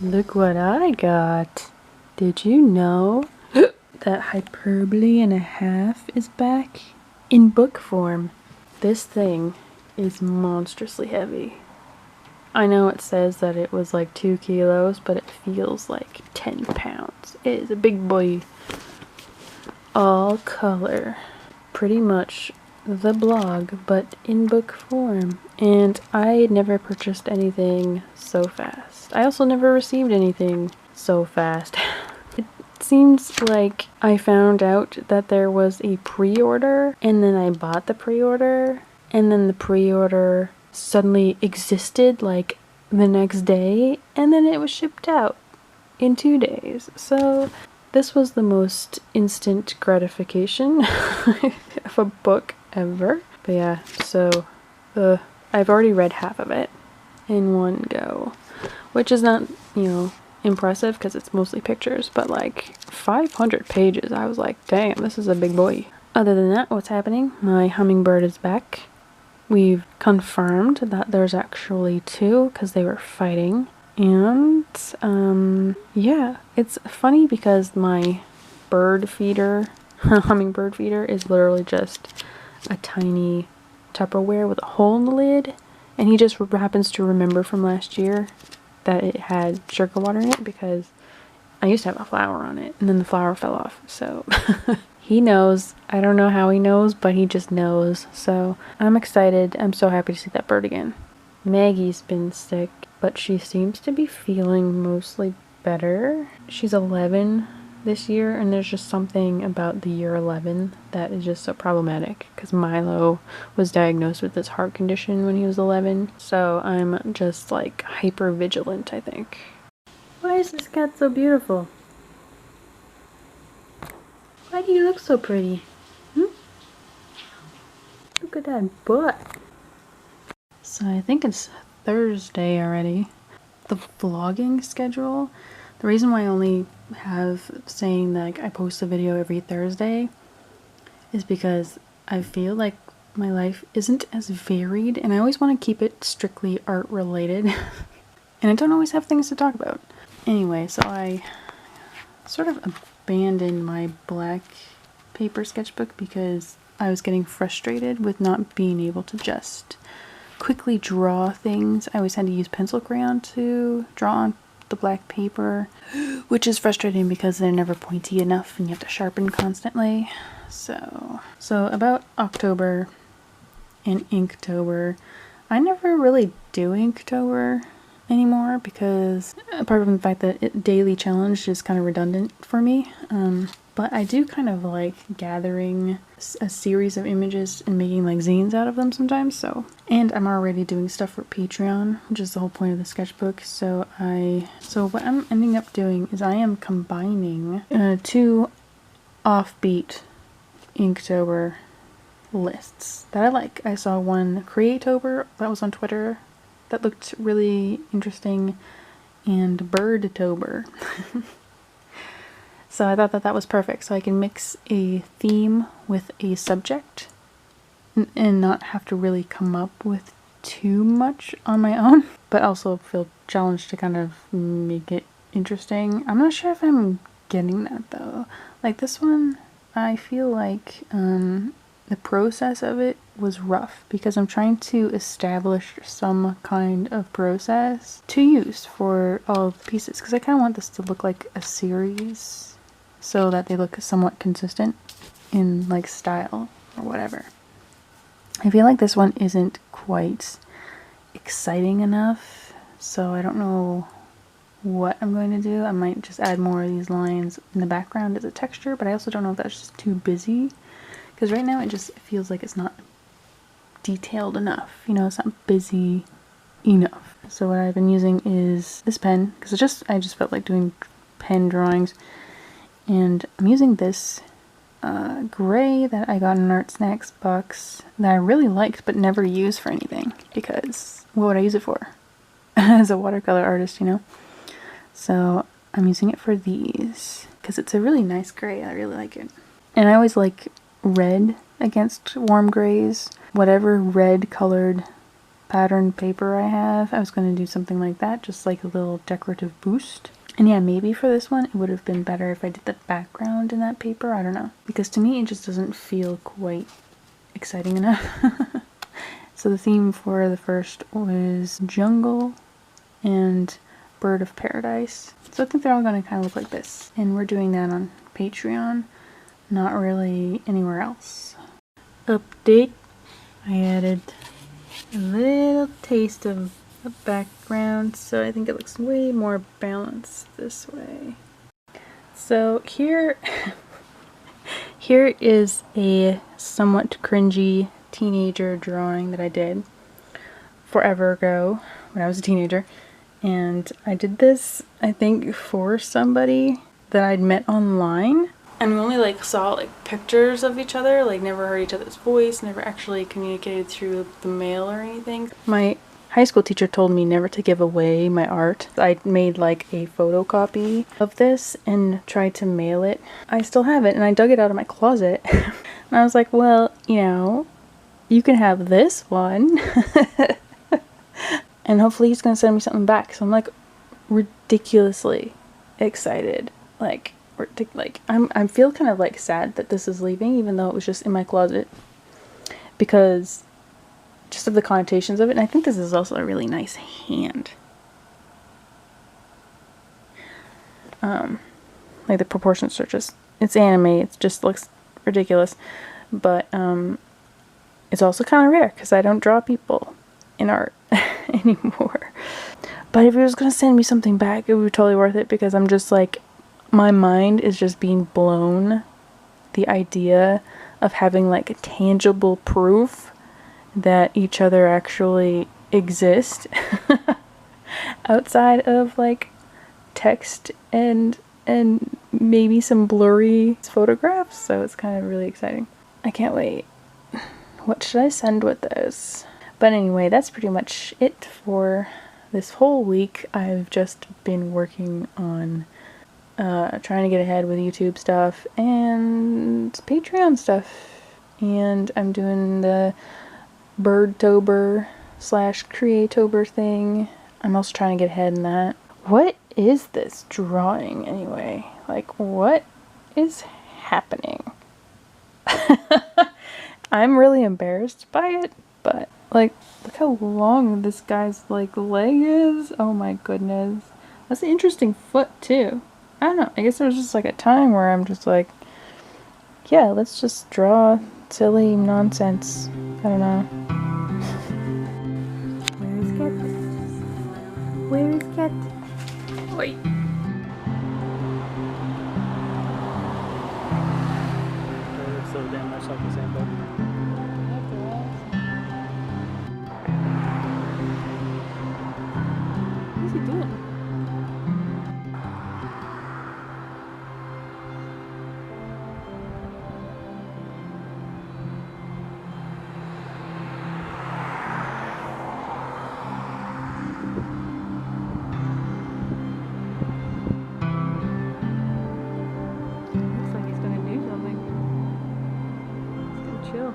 Look what I got. Did you know that Hyperbole and a Half is back in book form? This thing is monstrously heavy. I know it says that it was like 2 kilos, but it feels like 10 pounds. It is a big boy. All color. Pretty much the blog, but in book form. And I never purchased anything so fast. I also never received anything so fast. It seems like I found out that there was a pre-order, and then I bought the pre-order, and then the pre-order suddenly existed like the next day, and then it was shipped out in 2 days. So this was the most instant gratification of a book ever. But yeah, so I've already read half of it in one go, which is not, you know, impressive because it's mostly pictures, but like 500 pages. I was like, damn, this is a big boy. Other than that, what's happening? My hummingbird is back. We've confirmed that there's actually 2 because they were fighting. And yeah, it's funny because my bird feeder, hummingbird feeder, is literally just a tiny Tupperware with a hole in the lid, and he just happens to remember from last year that it had sugar water in it because I used to have a flower on it and then the flower fell off. So he knows. I don't know how he knows, but he just knows. So I'm excited. I'm so happy to see that bird again. Maggie's been sick, but she seems to be feeling mostly better. She's 11 this year, and there's just something about the year 11 that is just so problematic because Milo was diagnosed with this heart condition when he was 11. So I'm just like hyper vigilant, I think. Why is this cat so beautiful? Why do you look so pretty? Look at that butt. So I think it's Thursday already. The vlogging schedule, the reason why I only have saying that, like, I post a video every Thursday is because I feel like my life isn't as varied, and I always want to keep it strictly art related. And I don't always have things to talk about. Anyway, so I sort of abandoned my black paper sketchbook because I was getting frustrated with not being able to just quickly draw things. I always had to use pencil crayon to draw on the black paper, which is frustrating because they're never pointy enough and you have to sharpen constantly. So about October and Inktober, I never really do Inktober anymore because apart from the fact that daily challenge is kind of redundant for me, but I do kind of like gathering a series of images and making like zines out of them sometimes. So, and I'm already doing stuff for Patreon, which is the whole point of the sketchbook. So what I'm ending up doing is I am combining 2 offbeat Inktober lists that I like. I saw one Creatober that was on Twitter that looked really interesting, and Birdtober. So I thought that that was perfect, so I can mix a theme with a subject and not have to really come up with too much on my own, but also feel challenged to kind of make it interesting. I'm not sure if I'm getting that though. Like this one, I feel like the process of it was rough because I'm trying to establish some kind of process to use for all of the pieces because I kind of want this to look like a series so that they look somewhat consistent in like style or whatever. I feel like this one isn't quite exciting enough, so I don't know what I'm going to do. I might just add more of these lines in the background as a texture, but I also don't know if that's just too busy because right now it just feels like it's not detailed enough, you know, it's not busy enough. So what I've been using is this pen because I just felt like doing pen drawings, and I'm using this gray that I got in an Art Snacks box that I really liked but never used for anything because what would I use it for? As a watercolor artist, you know? So I'm using it for these because it's a really nice gray. I really like it. And I always like red against warm grays. Whatever red colored patterned paper I have. I was going to do something like that, just like a little decorative boost. And yeah, maybe for this one it would have been better if I did the background in that paper. I don't know. Because to me it just doesn't feel quite exciting enough. So the theme for the first was jungle and bird of paradise. So I think they're all going to kind of look like this. And we're doing that on Patreon, not really anywhere else. Update. I added a little taste of a background, so I think it looks way more balanced this way. So here is a somewhat cringy teenager drawing that I did forever ago when I was a teenager. And I did this, I think, for somebody that I'd met online. And we only like saw like pictures of each other, like never heard each other's voice, never actually communicated through the mail or anything. My high school teacher told me never to give away my art. I made like a photocopy of this and tried to mail it. I still have it and I dug it out of my closet. And I was like, well, you know, you can have this one. And hopefully he's gonna send me something back. So I'm like ridiculously excited. Like I feel kind of like sad that this is leaving, even though it was just in my closet, because just of the connotations of it. And I think this is also a really nice hand. Like the proportions are just, it's anime, it just looks ridiculous, but it's also kind of rare because I don't draw people in art anymore. But if he was gonna send me something back, it would be totally worth it, because I'm just like, my mind is just being blown. The idea of having like tangible proof that each other actually exist outside of like text and maybe some blurry photographs. So it's kind of really exciting. I can't wait. What should I send with this? But anyway, that's pretty much it for this whole week. I've just been working on trying to get ahead with YouTube stuff and Patreon stuff, and I'm doing the Birdtober / Creatober thing. I'm also trying to get ahead in that. What is this drawing anyway? Like, what is happening? I'm really embarrassed by it, but like, look how long this guy's like leg is. Oh my goodness. That's an interesting foot too. I don't know, I guess there was just like a time where I'm just like, yeah, let's just draw silly nonsense. I don't know. Where is Cat? Where is Cat? Wait. So damn much like the same book. What's he doing? Looks like he's gonna do something. He's gonna chill.